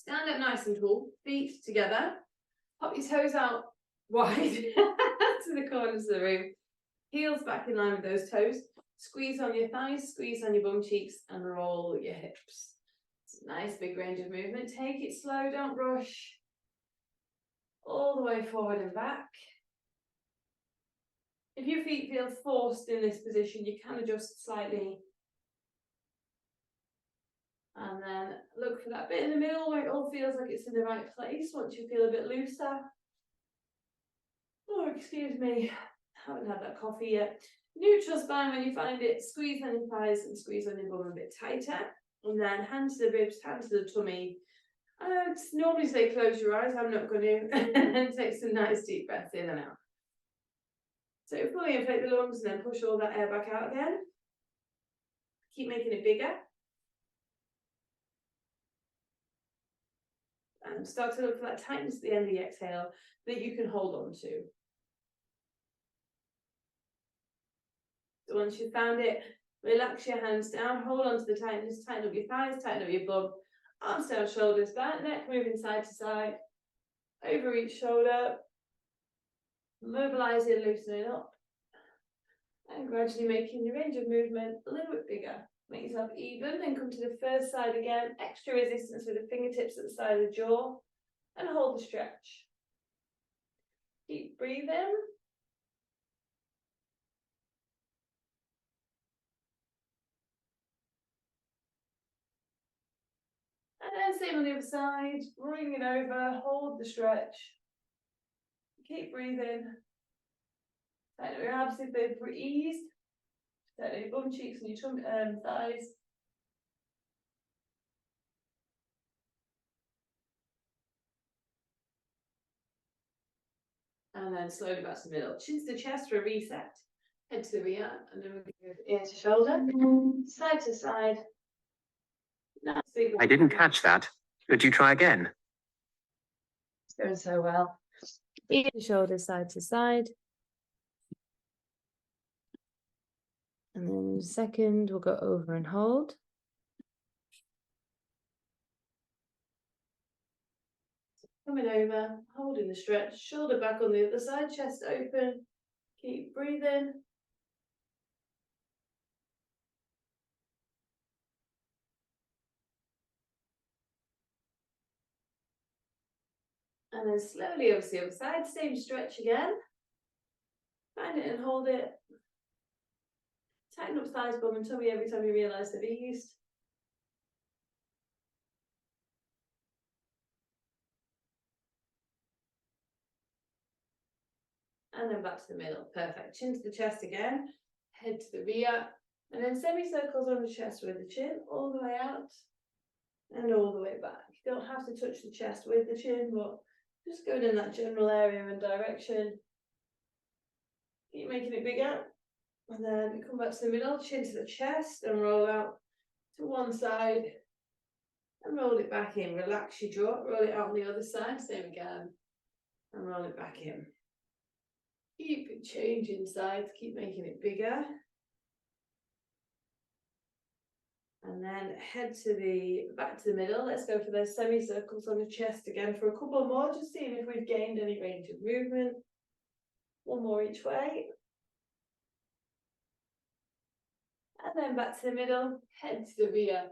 Stand up nice and tall, feet together. Pop your toes out wide to the corners of the room. Heels back in line with those toes. Squeeze on your thighs, squeeze on your bum cheeks, and roll your hips. It's a nice big range of movement. Take it slow, don't rush. All the way forward and back. If your feet feel forced in this position, you can adjust slightly. And then look for that bit in the middle where it all feels like it's in the right place once you feel a bit looser. Oh, excuse me, haven't had that coffee yet. Neutral spine when you find it, squeeze on your thighs and squeeze on your bum a bit tighter. And then hand to the ribs, hand to the tummy. I normally say close your eyes, I'm not going to. And take some nice deep breaths in and out. So fully inflate the lungs and then push all that air back out again. Keep making it bigger. And start to look for that tightness at the end of the exhale that you can hold on to. So once you've found it, relax your hands down, hold on to the tightness, tighten up your thighs, tighten up your bum, arms down, shoulders back, neck moving side to side, over each shoulder, mobilizing, loosening up, and gradually making your range of movement a little bit bigger. Make yourself even, then come to the first side again, extra resistance with the fingertips at the side of the jaw, and hold the stretch. Keep breathing. And then same on the other side, bring it over, hold the stretch. Keep breathing. Tighten up your abs if they've eased. Tighten up your bum cheeks and your thighs. And then slowly back to the middle. Chin to the chest for a reset. Head to the rear, and then we'll go ear to shoulder, side to side. Nice big. I didn't catch that. Could you try again? It's going so well. Ear to shoulder, side to side. And then in a second, we'll go over and hold. Coming over, holding the stretch, shoulder back on the other side, chest open. Keep breathing. And then slowly over to the other side, same stretch again. Find it and hold it. Tighten up thighs, bum and tummy every time you realise they've eased. And then back to the middle. Perfect. Chin to the chest again. Head to the rear. And then semicircles on the chest with the chin all the way out. And all the way back. You don't have to touch the chest with the chin, but just going in that general area and direction. Keep making it bigger. And then come back to the middle, chin to the chest and roll out to one side. And roll it back in. Relax your jaw. Roll it out on the other side. Same again. And roll it back in. Keep changing sides. Keep making it bigger. And then head to the back to the middle. Let's go for those semicircles on the chest again for a couple more, just seeing if we've gained any range of movement. One more each way. And then back to the middle, head to the rear.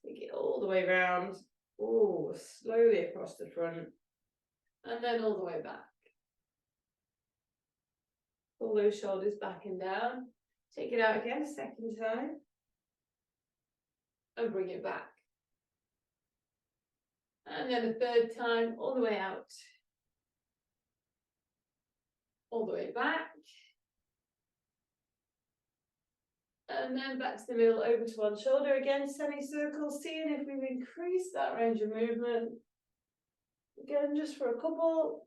Take it all the way around. Oh, slowly across the front. And then all the way back. Pull those shoulders back and down. Take it out again, second time. And bring it back. And then a third time, all the way out. All the way back. And then back to the middle, over to one shoulder again, semicircle, seeing if we've increased that range of movement. Again, just for a couple.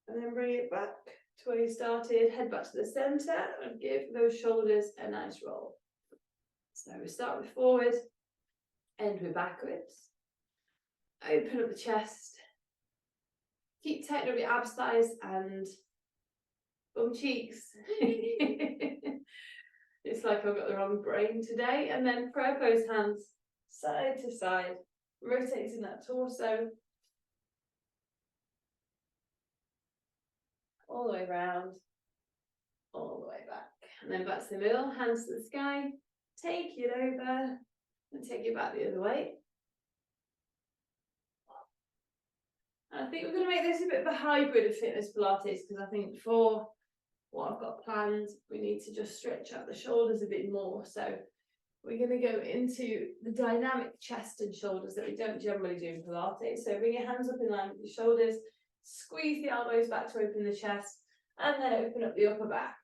And then bring it back to where you started, head back to the center and give those shoulders a nice roll. So we start with forward, end with backwards. Open up the chest. Keep tightening up your abs, thighs and bum cheeks. It's like I've got the wrong brain today. And then prayer pose hands side to side, rotating that torso all the way around, all the way back, and then back to the middle, hands to the sky, take it over, and take it back the other way. And I think we're going to make this a bit of a hybrid of fitness Pilates, because I think for what I've got planned, we need to just stretch out the shoulders a bit more. So we're going to go into the dynamic chest and shoulders that we don't generally do in Pilates. So bring your hands up in line with your shoulders, squeeze the elbows back to open the chest, and then open up the upper back.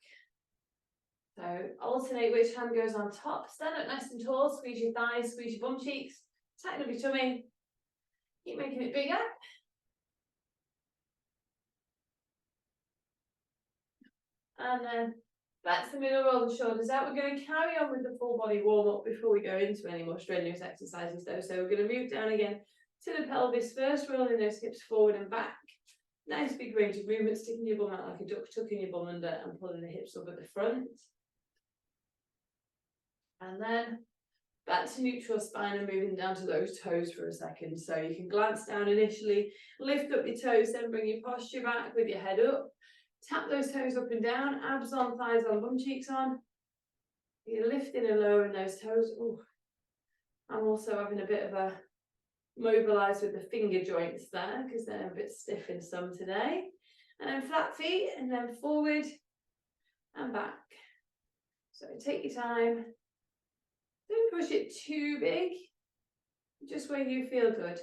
So alternate which hand goes on top. Stand up nice and tall, squeeze your thighs, squeeze your bum cheeks, tighten up your tummy, keep making it bigger. And then back to the middle, roll the shoulders out. We're going to carry on with the full body warm up before we go into any more strenuous exercises though. So we're going to move down again to the pelvis first, rolling those hips forward and back. Nice big range of movement, sticking your bum out like a duck, tucking your bum under and pulling the hips up at the front. And then back to neutral spine and moving down to those toes for a second. So you can glance down initially, lift up your toes, then bring your posture back with your head up. Tap those toes up and down, abs on, thighs on, bum cheeks on. You're lifting and lowering those toes. Ooh. I'm also having a bit of a mobilise with the finger joints there because they're a bit stiff in some today. And then flat feet and then forward and back. So take your time. Don't push it too big, just where you feel good.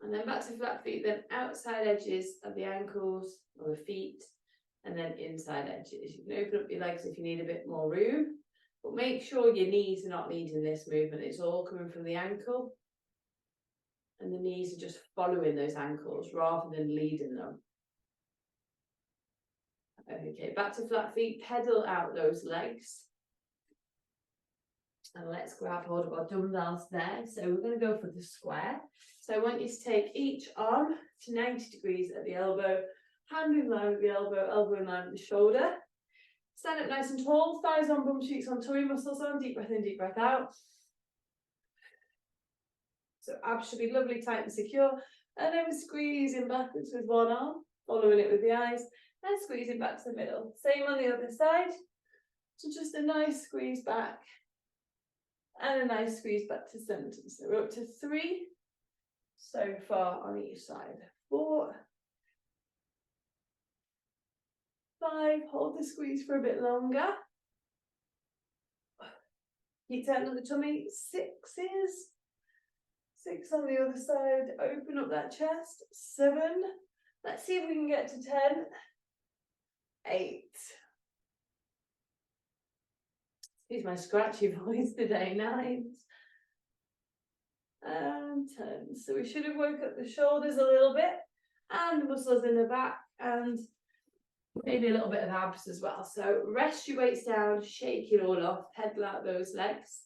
And then back to flat feet, then outside edges of the ankles or the feet, and then inside edges. You can open up your legs if you need a bit more room, but make sure your knees are not leading this movement. It's all coming from the ankle, and the knees are just following those ankles rather than leading them. Okay, back to flat feet, pedal out those legs. And let's grab hold of our dumbbells there. So we're going to go for the square. So I want you to take each arm to 90 degrees at the elbow, hand in line with the elbow, elbow in line with the shoulder. Stand up nice and tall, thighs on, bum cheeks on, tummy muscles on, deep breath in, deep breath out. So abs should be lovely, tight and secure. And then we're squeezing backwards with one arm, following it with the eyes, and squeezing back to the middle. Same on the other side. So just a nice squeeze back. And a nice squeeze back to center. So we're up to 3 so far on each side. 4, 5, hold the squeeze for a bit longer. Keep tight on the tummy. 6 is. 6 on the other side. Open up that chest. 7. Let's see if we can get to 10. 8. Excuse my scratchy voice today. 9. And 10. So we should have woke up the shoulders a little bit and the muscles in the back and maybe a little bit of abs as well. So rest your weights down, shake it all off, pedal out those legs.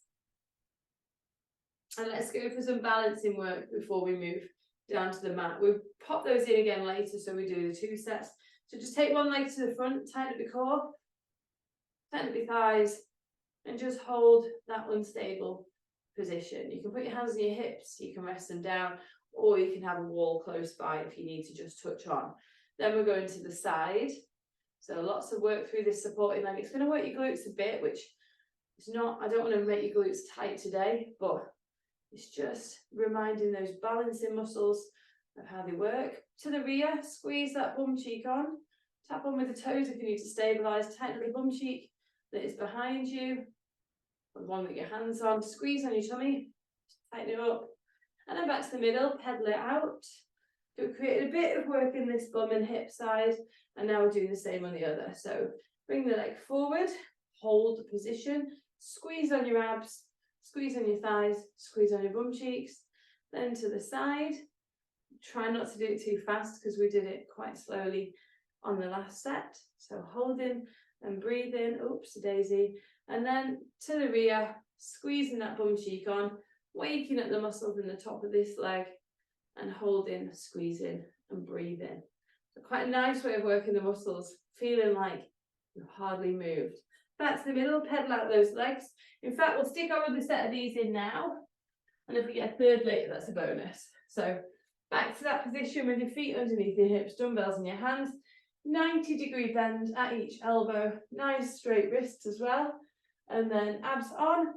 And let's go for some balancing work before we move down to the mat. We'll pop those in again later, so we do the 2 sets. So just take one leg to the front, tighten up your core, tighten up your thighs, and just hold that unstable position. You can put your hands on your hips, you can rest them down, or you can have a wall close by if you need to just touch on. Then we're going to the side. So lots of work through this supporting leg. It's going to work your glutes a bit, which is not, I don't want to make your glutes tight today, but it's just reminding those balancing muscles of how they work. To the rear, squeeze that bum cheek on. Tap on with the toes if you need to stabilise. Tighten the bum cheek that is behind you. The one with your hands on. Squeeze on your tummy. Tighten it up. And then back to the middle. Pedal it out. So we created a bit of work in this bum and hip side. And now we're doing the same on the other. So bring the leg forward. Hold the position. Squeeze on your abs. Squeeze on your thighs, squeeze on your bum cheeks, then to the side. Try not to do it too fast because we did it quite slowly on the last set. So holding and breathing, oops, daisy. And then to the rear, squeezing that bum cheek on, waking up the muscles in the top of this leg and holding, squeezing and breathing. So quite a nice way of working the muscles, feeling like you've hardly moved. back to the middle, pedal out those legs. In fact, we'll stick our other set of these in now. And if we get a third later, that's a bonus. So back to that position with your feet underneath your hips, dumbbells in your hands, 90-degree bend at each elbow, nice straight wrists as well. And then abs on,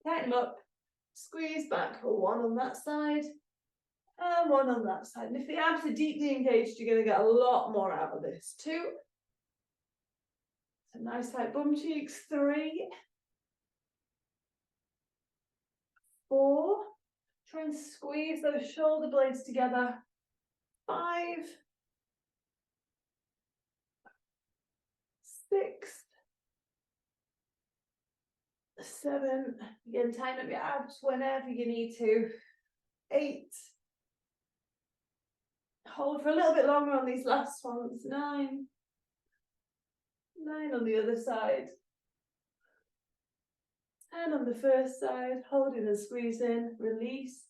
tighten them up, squeeze back for one on that side, and one on that side. And if the abs are deeply engaged, you're going to get a lot more out of this. 2. So nice tight bum cheeks. 3. 4. Try and squeeze those shoulder blades together. 5. 6. 7. Again, tighten up your abs whenever you need to. 8. Hold for a little bit longer on these last ones. 9. 9 on the other side. 10 on the first side, holding and squeezing, release.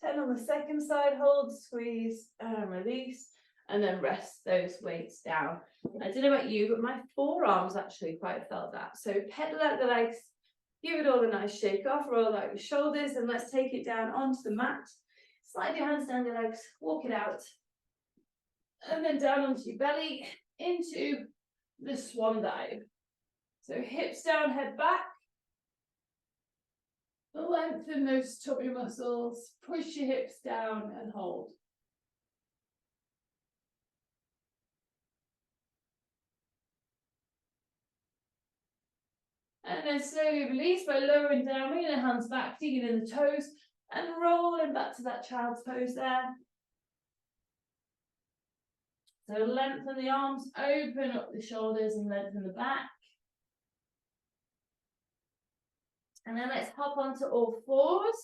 10 on the second side, hold, squeeze, and release. And then rest those weights down. I don't know about you, but my forearms actually quite felt that. So pedal out the legs, give it all a nice shake off, roll out your shoulders, and let's take it down onto the mat. Slide your hands down your legs, walk it out. And then down onto your belly, into the swan dive. So hips down, head back. Lengthen those tummy muscles, push your hips down and hold. And then slowly release by lowering down, bringing the hands back, digging in the toes, and rolling back to that child's pose there. So lengthen the arms, open up the shoulders and lengthen the back. And then let's hop onto all fours.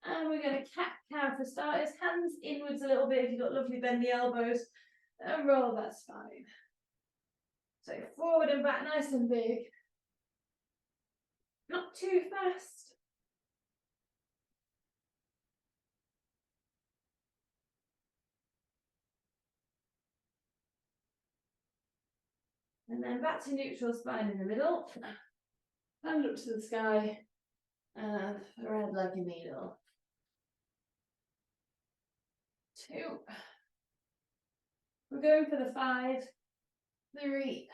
And we're going to cat-cow for starters. Hands inwards a little bit if you've got lovely bendy elbows. And roll that spine. So forward and back nice and big. Not too fast. And then back to neutral spine in the middle. Hand up to the sky. And thread like a needle. 2. We're going for the 5. 3.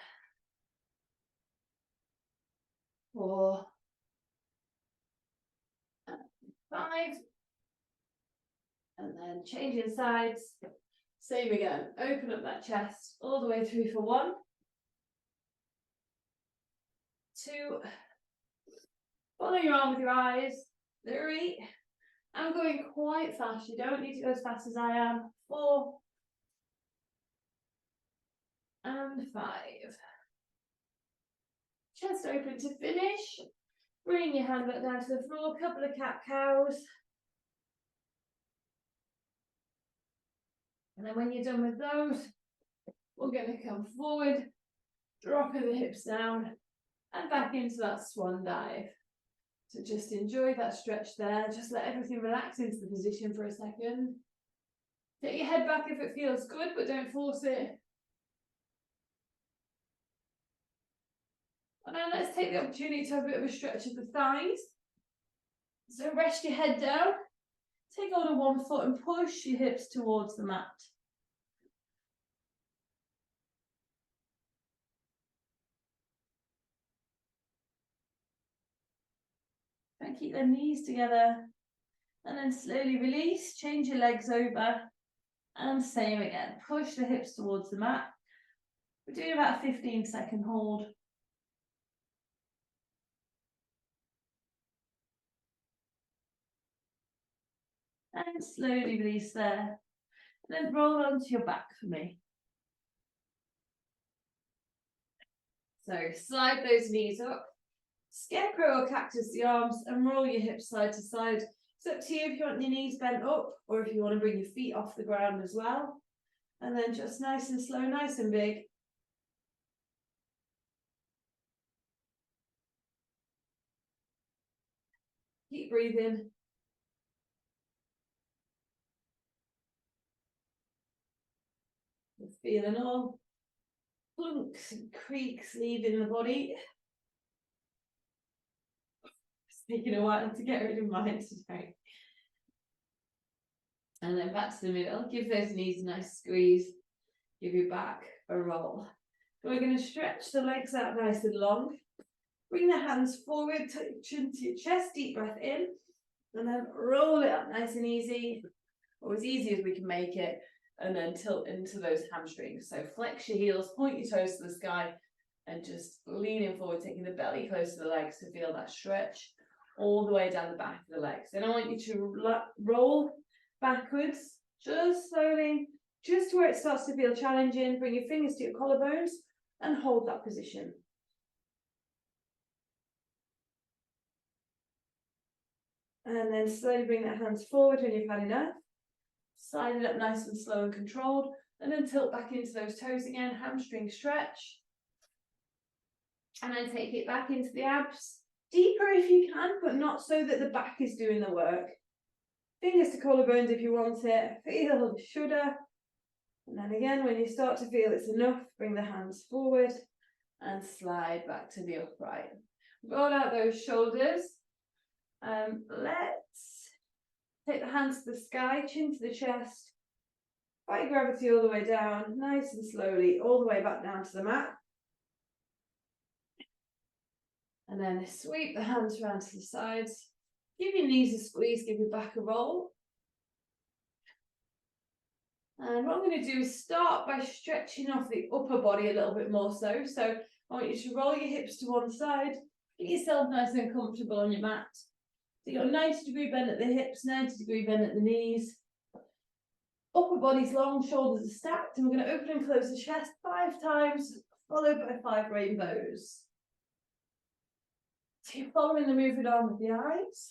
4. 5. And then changing sides. Same again. Open up that chest all the way through for 1. 2. Follow your arm with your eyes. 3. I'm going quite fast. You don't need to go as fast as I am. 4. And 5. Chest open to finish. Bring your hand back down to the floor. Couple of cat-cows. And then when you're done with those, we're going to come forward, dropping the hips down, and back into that swan dive. So just enjoy that stretch there. Just let everything relax into the position for a second. Take your head back if it feels good, but don't force it. And now let's take the opportunity to have a bit of a stretch of the thighs. So rest your head down. Take hold of one foot and push your hips towards the mat. And keep the knees together. And then slowly release, change your legs over. And same again. Push the hips towards the mat. We're doing about a 15-second hold. And slowly release there. And then roll onto your back for me. So slide those knees up. Scarecrow or cactus the arms and roll your hips side to side. It's up to you if you want your knees bent up or if you want to bring your feet off the ground as well. And then just nice and slow, nice and big. Keep breathing. Feeling all Plunks and creaks leaving the body. It's taking a while to get rid of mine today. And then back to the middle. Give those knees a nice squeeze. Give your back a roll. We're going to stretch the legs out nice and long. Bring the hands forward, touch your chin to your chest, deep breath in. And then roll it up nice and easy, or as easy as we can make it. And then tilt into those hamstrings. So flex your heels, point your toes to the sky, and just leaning forward, taking the belly close to the legs to feel that stretch all the way down the back of the legs. Then I want you to roll backwards, just slowly, just where it starts to feel challenging. Bring your fingers to your collarbones and hold that position. And then slowly bring the hands forward when you've had enough. Slide it up nice and slow and controlled. And then tilt back into those toes again, hamstring stretch. And then take it back into the abs. Deeper if you can, but not so that the back is doing the work. Fingers to collarbones if you want it. Feel the shudder. And then again, when you start to feel it's enough, bring the hands forward and slide back to the upright. Roll out those shoulders. Let's take the hands to the sky, chin to the chest. Fight gravity all the way down, nice and slowly, all the way back down to the mat. And then sweep the hands around to the sides. Give your knees a squeeze, give your back a roll. And what I'm going to do is start by stretching off the upper body a little bit more so. So I want you to roll your hips to one side, get yourself nice and comfortable on your mat. So you've got a 90-degree bend at the hips, 90-degree bend at the knees. Upper body's long, shoulders are stacked, and we're going to open and close the chest 5 times, followed by 5 rainbows. So you're following the movement on with the eyes.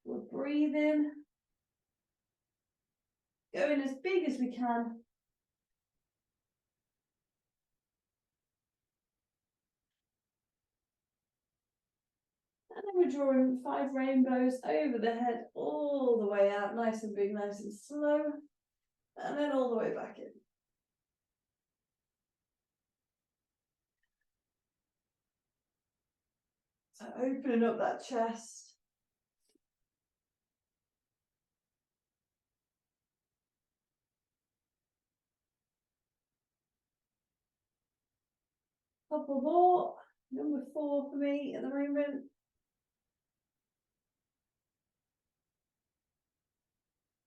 We're breathing. Going as big as we can. And then we're drawing 5 rainbows over the head, all the way out, nice and big, nice and slow. And then all the way back in. So opening up that chest. Couple more. Number 4 for me at the moment.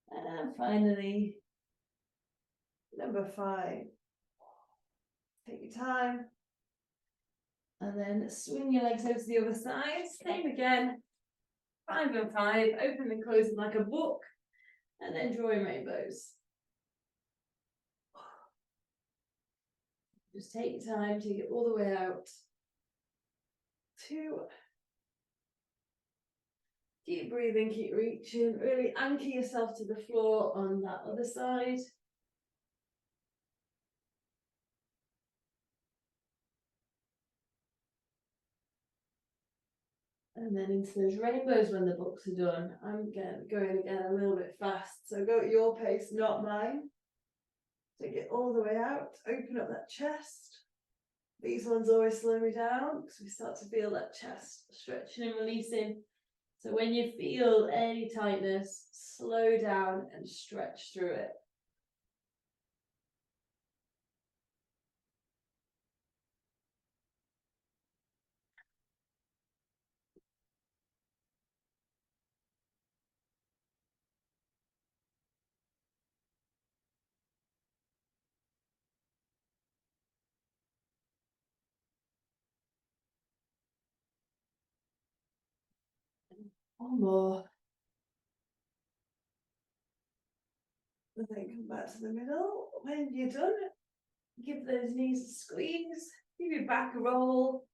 And finally, number 5. Take your time. And then swing your legs over to the other side. Same again. 5 and 5. Open and close like a book. And then drawing rainbows. Just take your time, take it all the way out. 2. Keep breathing, keep reaching. Really anchor yourself to the floor on that other side. And then into those rainbows when the books are done. I'm going again a little bit fast. So go at your pace, not mine. Take it all the way out. Open up that chest. These ones always slow me down because we start to feel that chest stretching and releasing. So when you feel any tightness, slow down and stretch through it. One more. And then come back to the middle. When you're done, give those knees a squeeze. Give your back a roll.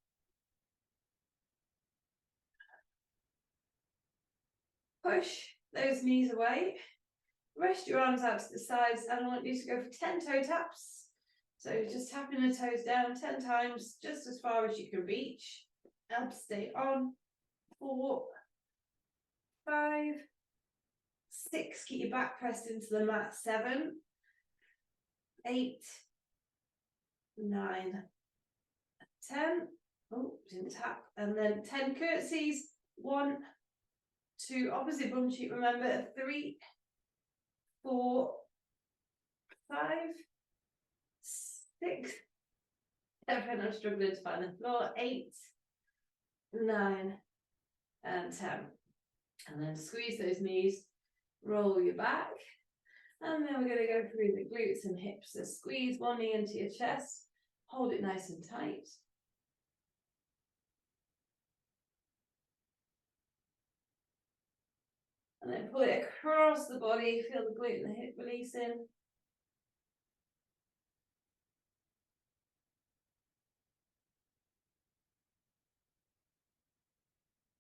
Push those knees away. Rest your arms out to the sides. And I want you to go for 10 toe taps. So just tapping the toes down 10 times, just as far as you can reach. Abs stay on. 4, 5, 6. Keep your back pressed into the mat. 7, 8, 9, 10. Oh, didn't tap. And then 10 curtsies. 1, 2, opposite bum cheek, remember. 3, 4, 5, 6, 7. I'm struggling to find the floor. 8, 9, and 10. And then squeeze those knees, roll your back. And then we're going to go through the glutes and hips. So squeeze one knee into your chest, hold it nice and tight. And then pull it across the body, feel the glute and the hip releasing.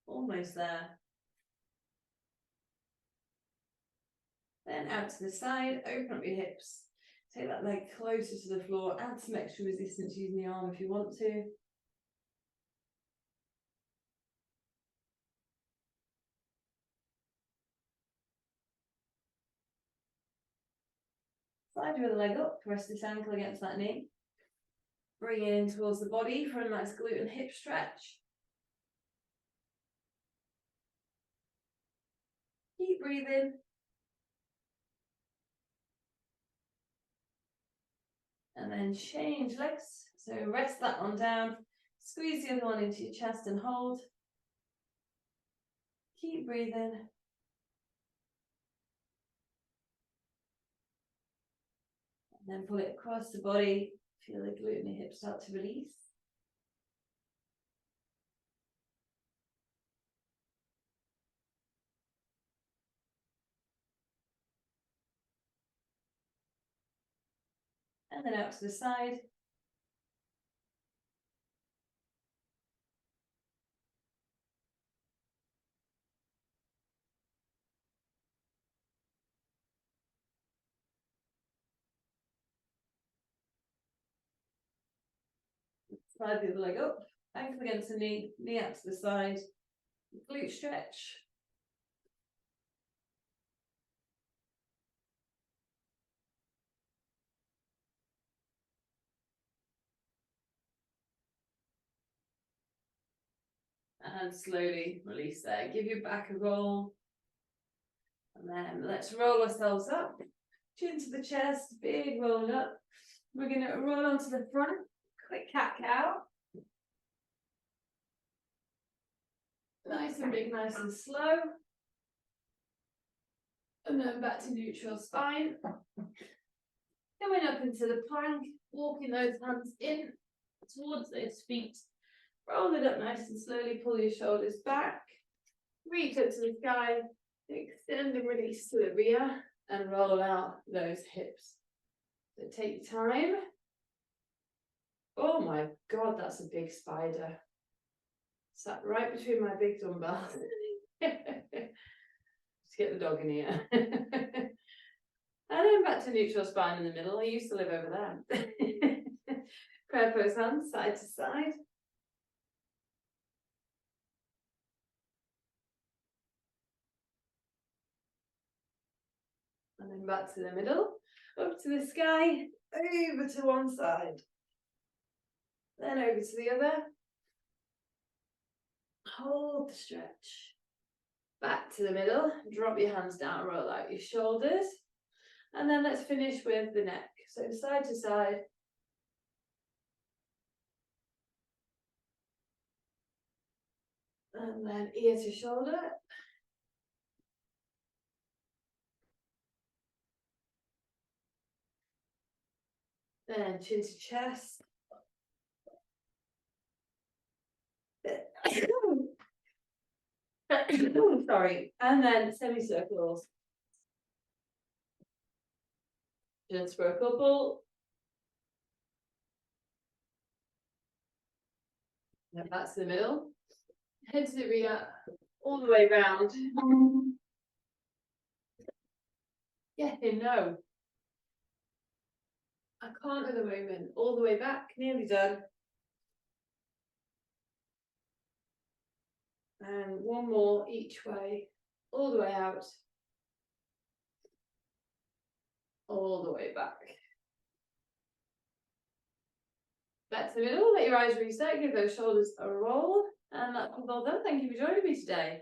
Almost there. Then out to the side, open up your hips. Take that leg closer to the floor, add some extra resistance using the arm if you want to. Slide your other leg up, press this ankle against that knee. Bring it in towards the body for a nice glute and hip stretch. Keep breathing. And then change legs. So rest that one down. Squeeze the other one into your chest and hold. Keep breathing. And then pull it across the body. Feel the glute and the hips start to release. And then out to the side. Slide the other leg up. Ankle against the knee. Knee out to the side. Glute stretch. And slowly release there. Give your back a roll. And then let's roll ourselves up. Chin to the chest. Big roll up. We're going to roll onto the front. Quick cat-cow. Nice and big, nice and slow. And then back to neutral spine. Coming up into the plank, walking those hands in towards those feet. Roll it up nice and slowly, pull your shoulders back. Reach up to the sky, extend and release to the rear, and roll out those hips. So take time. Oh my God, that's a big spider. Sat right between my big dumbbells. Just get the dog in here. And then back to neutral spine in the middle. I used to live over there. Prayer pose hands side to side. And then back to the middle. Up to the sky. Over to one side. Then over to the other. Hold the stretch. Back to the middle. Drop your hands down. Roll out your shoulders. And then let's finish with the neck. So side to side. And then ear to shoulder. Then chin to chest. Sorry. And then semicircles. Just for a couple. Then back to the middle. Head to the rear. All the way round. Yeah, no. I can't at the moment. All the way back. Nearly done. And one more each way. All the way out. All the way back. Back to the middle, let your eyes reset, give those shoulders a roll, and that's all done. Thank you for joining me today.